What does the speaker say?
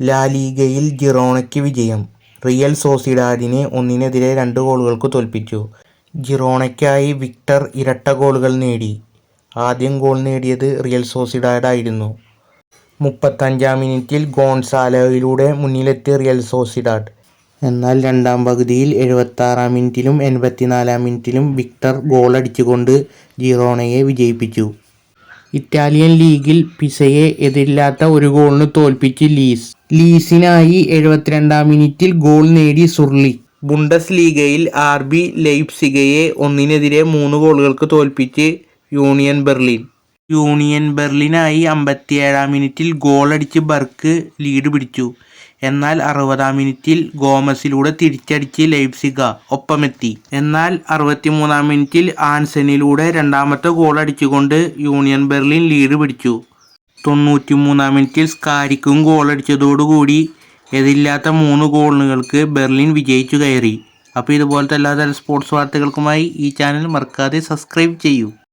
ലാ ലീഗയിൽ ജിറോണയ്ക്ക് വിജയം. റിയൽ സോസിഡാഡിനെ 1-2 ഗോളുകൾക്ക് തോൽപ്പിച്ചു. ജിറോണയ്ക്കായി വിക്ടർ ഇരട്ട ഗോളുകൾ നേടി. ആദ്യം ഗോൾ നേടിയത് റിയൽ സോസിഡാഡായിരുന്നു. 35-ാം മിനിറ്റിൽ ഗോൺസാലോയിലൂടെ മുന്നിലെത്തിയ റിയൽ സോസിഡാഡ്. എന്നാൽ രണ്ടാം പകുതിയിൽ 76-ാം മിനിറ്റിലും 84-ാം മിനിറ്റിലും വിക്ടർ ഗോളടിച്ചുകൊണ്ട് ജിറോണയെ വിജയിപ്പിച്ചു. ഇറ്റാലിയൻ ലീഗിൽ പിസയെ എതിരില്ലാത്ത 1 ഗോളിന് തോൽപ്പിച്ച് ലീസിനായി 72-ാം മിനിറ്റിൽ ഗോൾ നേടി സുർലിക്. ബുണ്ടസ് ലീഗയിൽ ആർ.ബി ലൈപ്സിഗയെ 1-3 ഗോളുകൾക്ക് തോൽപ്പിച്ച് യൂണിയൻ ബെർലിനായി 57-ാം മിനിറ്റിൽ ഗോളടിച്ച് ബർക്ക് ലീഡ് പിടിച്ചു. എന്നാൽ 60-ാം മിനിറ്റിൽ ഗോമസിലൂടെ തിരിച്ചടിച്ച് ലൈപ്സിഗ ഒപ്പമെത്തി. എന്നാൽ 63-ാം മിനിറ്റിൽ ആൻസനിലൂടെ രണ്ടാമത്തെ ഗോൾ അടിച്ചുകൊണ്ട് യൂണിയൻ ബെർലിൻ ലീഡ് പിടിച്ചു. 93-ാം മിനിറ്റിൽ സ്കാരിക്കും ഗോളടിച്ചതോടുകൂടി എതിരില്ലാത്ത 3 ഗോളുകൾക്ക് ബെർലിൻ വിജയിച്ചു കയറി. അപ്പോൾ ഇതുപോലത്തെ എല്ലാതരം സ്പോർട്സ് വാർത്തകൾക്കുമായി ഈ ചാനൽ മറക്കാതെ സബ്സ്ക്രൈബ് ചെയ്യൂ.